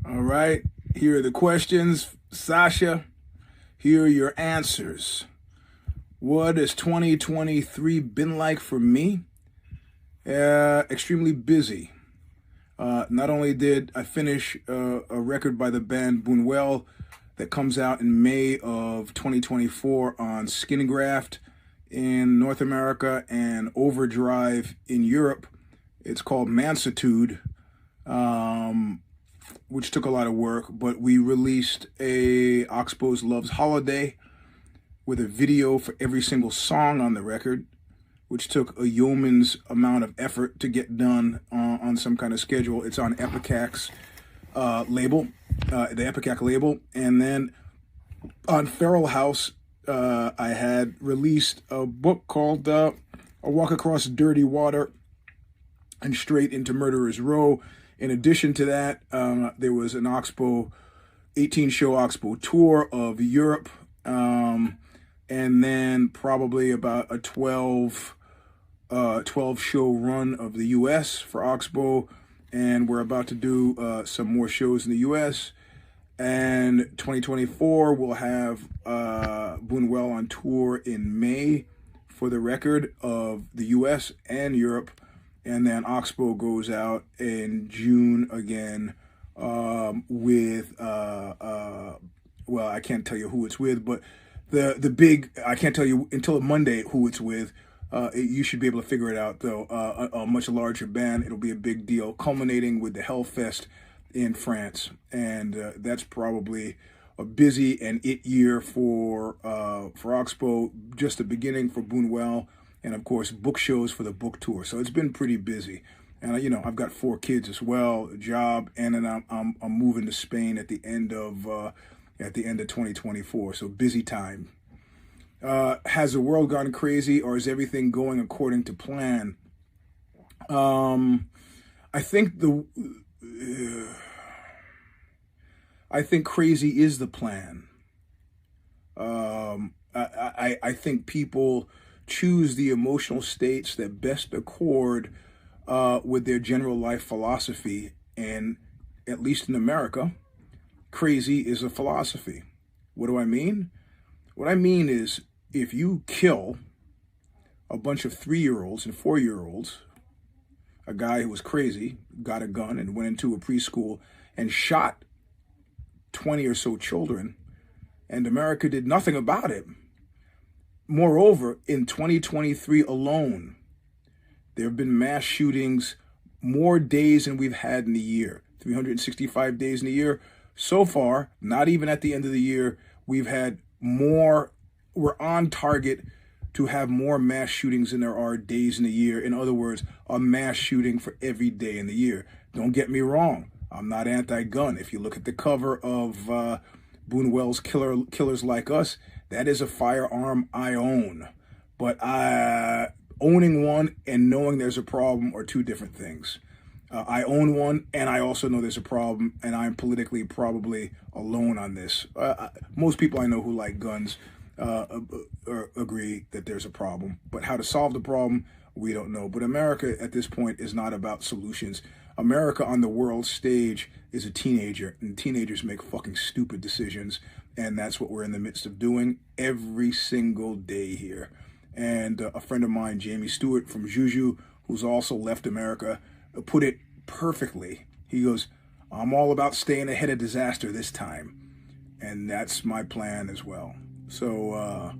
All right, here are the questions. Sasha, here are your answers. What has 2023 been like for me? Extremely busy. Not only did I finish a record by the band Bunwell that comes out in May of 2024 on Skin Graft in North America and Overdrive in Europe. It's called Mansitude, which took a lot of work, but we released a OXBOW's Love's Holiday with a video for every single song on the record, which took a yeoman's amount of effort to get done on some kind of schedule. It's on Epicac's label, the Epicac label. And then on Feral House, I had released a book called A Walk Across Dirty Water and Straight into Murderer's Row. In addition to that, there was an OXBOW, 18-show OXBOW tour of Europe, and then probably about a 12-show run of the U.S. for OXBOW, and we're about to do some more shows in the U.S., and 2024, we'll have Bunwell on tour in May for the record of the U.S. and Europe. And then OXBOW goes out in June again with, well, I can't tell you who it's with, but the big, I can't tell you until Monday who it's with. You should be able to figure it out, though. A much larger band. It'll be a big deal, culminating with the Hellfest in France. And that's probably a busy and it year for OXBOW, just the beginning for Bunwell. And of course, book shows for the book tour. So it's been pretty busy. And you know, I've got 4 kids as well, a job, and then I'm moving to Spain at the end of 2024. So busy time. Has the world gone crazy, or is everything going according to plan? I think crazy is the plan. I think people choose the emotional states that best accord with their general life philosophy. And at least in America, crazy is a philosophy. What do I mean? What I mean is, if you kill a bunch of 3-year-olds and 4-year-olds, a guy who was crazy, got a gun and went into a preschool and shot 20 or so children, and America did nothing about it. Moreover, in 2023 alone, there have been mass shootings more days than we've had in a year, 365 days in a year. So far, not even at the end of the year, we've had more, we're on target to have more mass shootings than there are days in a year. In other words, a mass shooting for every day in the year. Don't get me wrong, I'm not anti-gun. If you look at the cover of Bunwell's Killers Like Us, that is a firearm I own. But owning one and knowing there's a problem are two different things. I own one, and I also know there's a problem, and I'm politically probably alone on this. Most people I know who like guns agree that there's a problem. But how to solve the problem, we don't know. But America at this point is not about solutions. America on the world stage is a teenager, and teenagers make fucking stupid decisions. And that's what we're in the midst of doing every single day here. And a friend of mine, Jamie Stewart from Juju, who's also left America, put it perfectly. He goes, I'm all about staying ahead of disaster this time. And that's my plan as well. So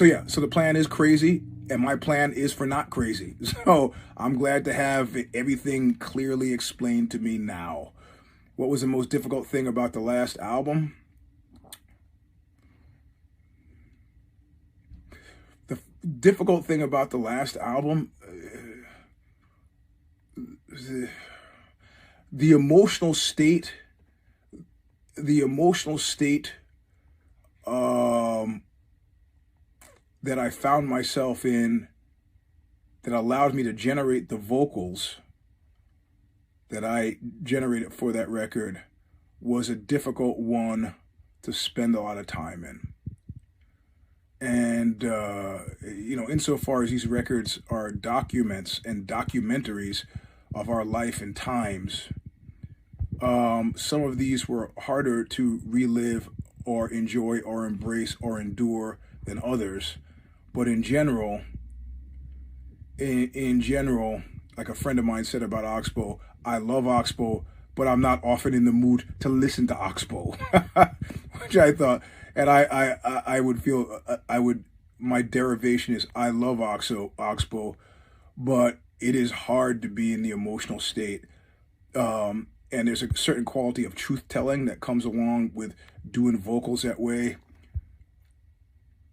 yeah, so the plan is crazy, and my plan is for not crazy. So I'm glad to have everything clearly explained to me now. What was the most difficult thing about the last album? The difficult thing about the last album, the emotional state that I found myself in, that allowed me to generate the vocals that I generated for that record, was a difficult one to spend a lot of time in. And, you know, insofar as these records are documents and documentaries of our life and times, Some of these were harder to relive or enjoy or embrace or endure than others. But in general, like a friend of mine said about OXBOW, I love OXBOW, but I'm not often in the mood to listen to OXBOW, which I thought, and I would feel, my derivation is I love OXBOW, but it is hard to be in the emotional state. And there's a certain quality of truth-telling that comes along with doing vocals that way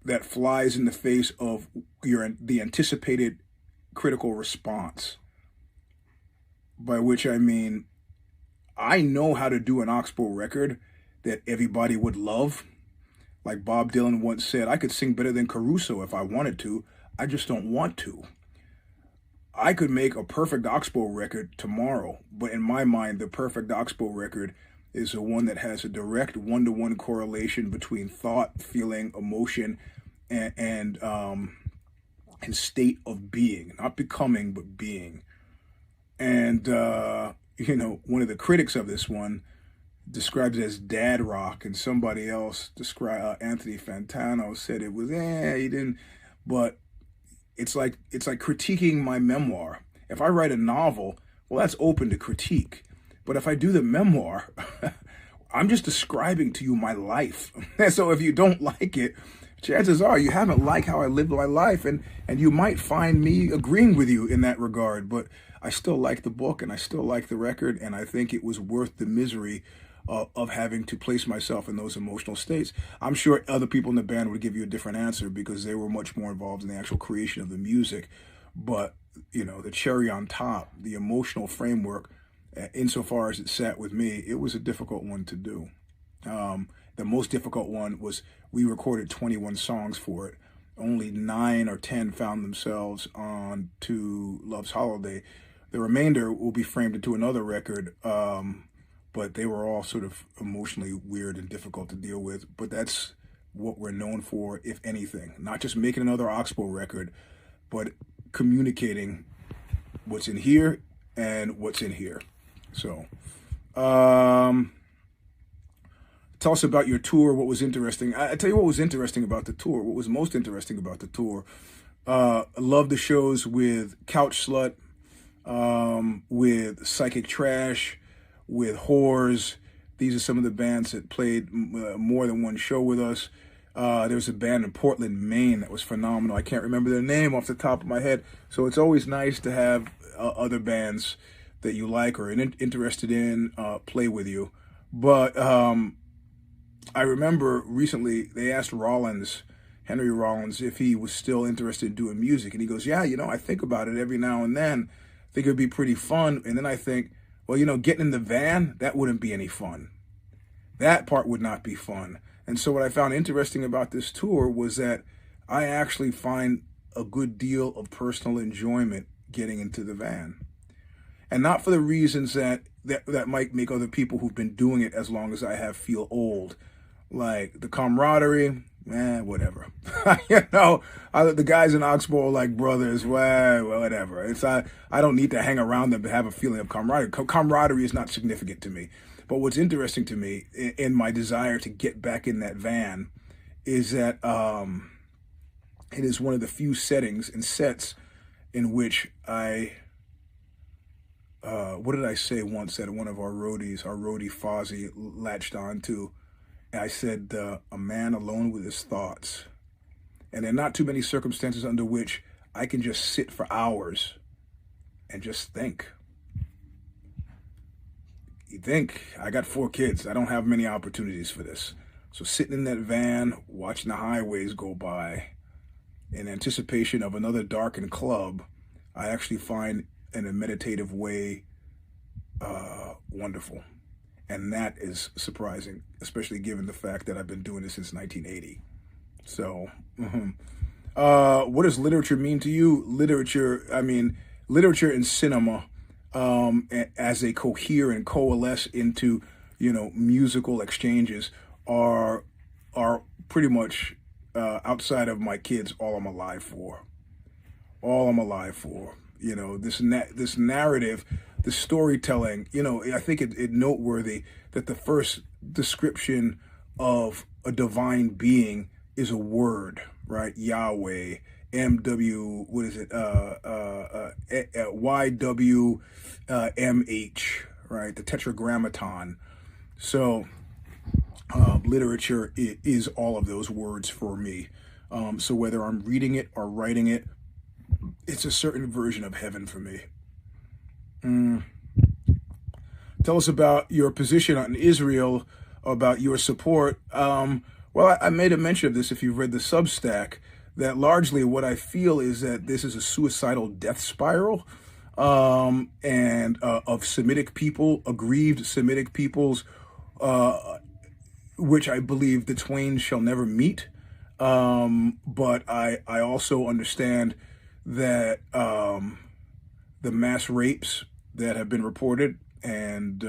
that flies in the face of the anticipated critical response. By which I mean, I know how to do an OXBOW record that everybody would love. Like Bob Dylan once said, I could sing better than Caruso if I wanted to. I just don't want to. I could make a perfect OXBOW record tomorrow, but in my mind, the perfect OXBOW record is the one that has a direct one-to-one correlation between thought, feeling, emotion, and state of being, not becoming, but being. And, one of the critics of this one described it as dad rock, and somebody else Anthony Fantano said it was, he didn't, but it's like critiquing my memoir. If I write a novel, well, that's open to critique. But if I do the memoir, I'm just describing to you my life. And so if you don't like it, chances are you haven't liked how I lived my life, and you might find me agreeing with you in that regard. But I still like the book, and I still like the record, and I think it was worth the misery of having to place myself in those emotional states. I'm sure other people in the band would give you a different answer because they were much more involved in the actual creation of the music. But, the cherry on top, the emotional framework, insofar as it sat with me, it was a difficult one to do. The most difficult one was we recorded 21 songs for it. Only 9 or 10 found themselves on to Love's Holiday. The remainder will be framed into another record, but they were all sort of emotionally weird and difficult to deal with. But that's what we're known for, if anything. Not just making another OXBOW record, but communicating what's in here and what's in here. So, tell us about your tour. What was interesting? I tell you what was interesting about the tour. What was most interesting about the tour? I love the shows with Couch Slut, with Psychic Trash, with Whores. These are some of the bands that played more than one show with us. There was a band in Portland, Maine that was phenomenal. I can't remember their name off the top of my head. So it's always nice to have other bands that you like or interested in play with you. But I remember recently they asked Henry Rollins, if he was still interested in doing music. And he goes, yeah, I think about it every now and then. I think it would be pretty fun. And then I think, well, getting in the van, that wouldn't be any fun. That part would not be fun. And so what I found interesting about this tour was that I actually find a good deal of personal enjoyment getting into the van. And not for the reasons that might make other people who've been doing it as long as I have feel old. Like the camaraderie, whatever. The guys in OXBOW are like brothers, whatever. I don't need to hang around them to have a feeling of camaraderie. Camaraderie is not significant to me. But what's interesting to me in my desire to get back in that van is that it is one of the few settings and sets in which what did I say once that one of our roadie Fozzie latched on to? I said, a man alone with his thoughts. And there are not too many circumstances under which I can just sit for hours and just think. You think, I got 4 kids. I don't have many opportunities for this. So sitting in that van, watching the highways go by, in anticipation of another darkened club, I actually find in a meditative way wonderful. And that is surprising, especially given the fact that I've been doing this since 1980. So, what does literature mean to you? Literature and cinema, as they cohere and coalesce into, musical exchanges are pretty much, outside of my kids, all I'm alive for. All I'm alive for. You know, this narrative, the storytelling. You know, I think it noteworthy that the first description of a divine being is a word, right? Yahweh, MW, what is it? YWMH, right? The Tetragrammaton. So literature is all of those words for me. So whether I'm reading it or writing it, it's a certain version of heaven for me. Tell us about your position on Israel, about your support. Well, I made a mention of this if you've read the Substack, that largely what I feel is that this is a suicidal death spiral and of Semitic people, aggrieved Semitic peoples, which I believe the twain shall never meet. But I also understand that the mass rapes that have been reported, and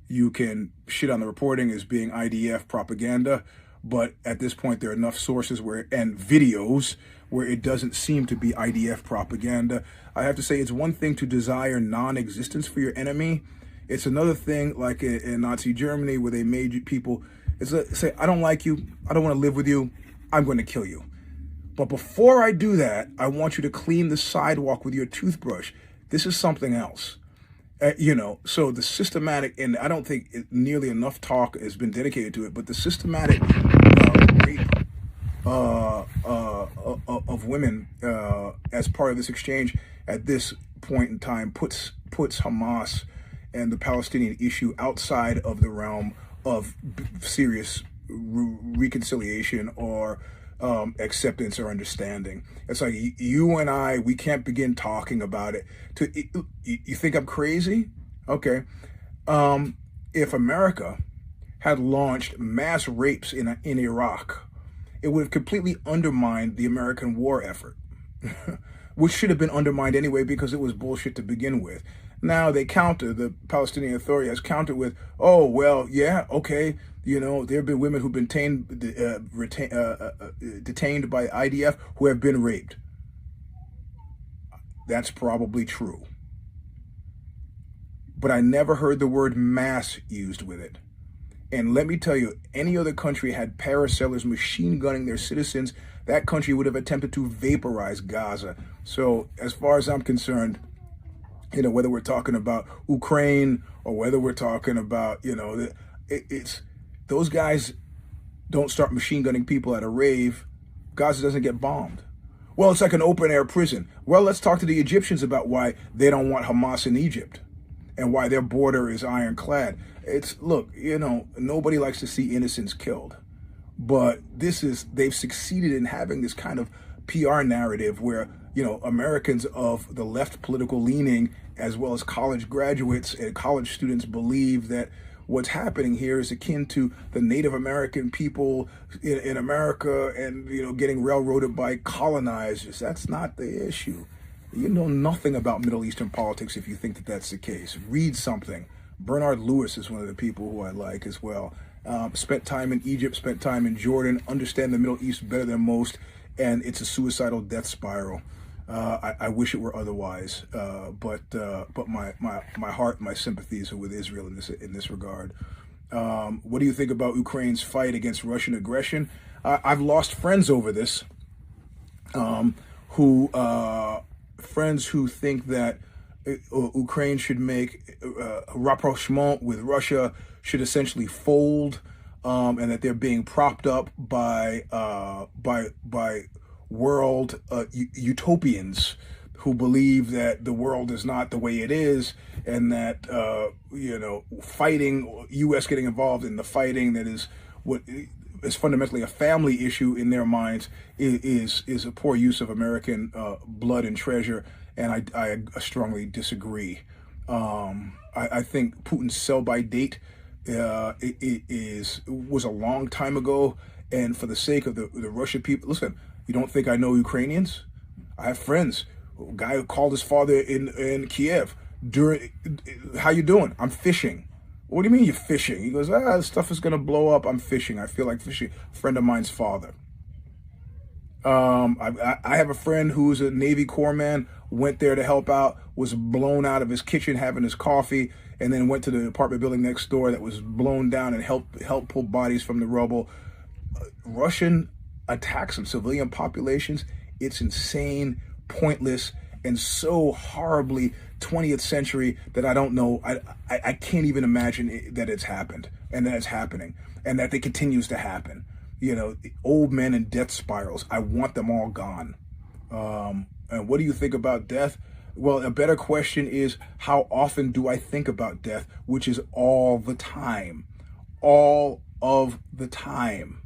you can shit on the reporting as being IDF propaganda, but at this point there are enough sources and videos where it doesn't seem to be IDF propaganda. I have to say, it's one thing to desire non-existence for your enemy. It's another thing, like in Nazi Germany, where they made people say, I don't like you, I don't want to live with you, I'm going to kill you. But before I do that, I want you to clean the sidewalk with your toothbrush. This is something else. You know, so the systematic, and I don't think nearly enough talk has been dedicated to it, but the systematic rape of women as part of this exchange at this point in time puts Hamas and the Palestinian issue outside of the realm of serious reconciliation or acceptance or understanding. It's like you and I, we can't begin talking about it. You think I'm crazy? Okay. If America had launched mass rapes in Iraq, it would have completely undermined the American war effort, which should have been undermined anyway because it was bullshit to begin with. Now they counter, the Palestinian Authority has countered with, oh, well, yeah, okay, you know, there have been women who've been detained by IDF who have been raped. That's probably true. But I never heard the word mass used with it. And let me tell you, any other country had paracellers machine gunning their citizens, that country would have attempted to vaporize Gaza. So as far as I'm concerned, you know, whether we're talking about Ukraine or whether we're talking about, you know, it's those guys don't start machine gunning people at a rave. Gaza doesn't get bombed. Well, it's like an open air prison. Well, let's talk to the Egyptians about why they don't want Hamas in Egypt and why their border is ironclad. Look, you know, nobody likes to see innocents killed, but they've succeeded in having this kind of PR narrative where, you know, Americans of the left political leaning, as well as college graduates and college students, believe that what's happening here is akin to the Native American people in America and, you know, getting railroaded by colonizers. That's not the issue. You know nothing about Middle Eastern politics if you think that that's the case. Read something. Bernard Lewis is one of the people who I like as well. Spent time in Egypt, spent time in Jordan, understand the Middle East better than most, and it's a suicidal death spiral. I wish it were otherwise, but my heart, my sympathies are with Israel in this regard. What do you think about Ukraine's fight against Russian aggression? I've lost friends over this, friends who think that Ukraine should make rapprochement with Russia, should essentially fold, and that they're being propped up by world utopians who believe that the world is not the way it is, and that you know, fighting, U.S. getting involved in the fighting that is what is fundamentally a family issue in their minds is a poor use of American blood and treasure, and I strongly disagree. I think Putin's sell-by date was a long time ago, and for the sake of the Russian people, listen, you don't think I know Ukrainians? I have friends. A guy who called his father in Kiev how you doing? I'm fishing. What do you mean you're fishing? He goes, this stuff is going to blow up. I'm fishing. I feel like fishing. A friend of mine's father. I have a friend who's a Navy corpsman, went there to help out, was blown out of his kitchen having his coffee, and then went to the apartment building next door that was blown down and helped pull bodies from the rubble. Russian attacks on civilian populations, it's insane, pointless, and so horribly 20th century that I don't know, I can't even imagine that it's happened, and that it's happening, and that it continues to happen. You know, old men in death spirals, I want them all gone. And what do you think about death? Well, a better question is, how often do I think about death? Which is all the time. All of the time.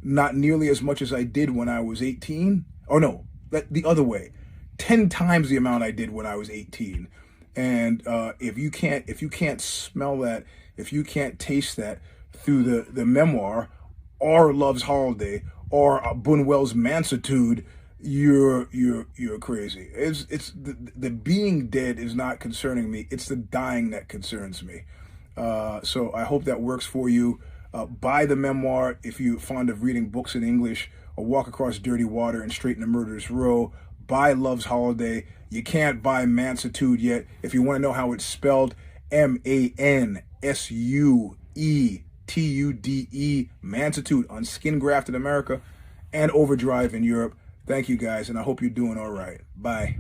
Not nearly as much as I did when I was 18. Or no, the other way. 10 times the amount I did when I was 18. And if you can't smell that, if you can't taste that through the memoir or Love's Holiday or Buñuel's Mansitude, you're crazy. It's the being dead is not concerning me. It's the dying that concerns me. So I hope that works for you. Buy the memoir if you're fond of reading books in English, or Walk Across Dirty Water and Straighten a Murderer's Row. Buy Love's Holiday. You can't buy Mansitude yet. If you want to know how it's spelled, MANSUETUDE, Mansitude, on Skin Graft in America and Overdrive in Europe. Thank you guys, and I hope you're doing all right. Bye.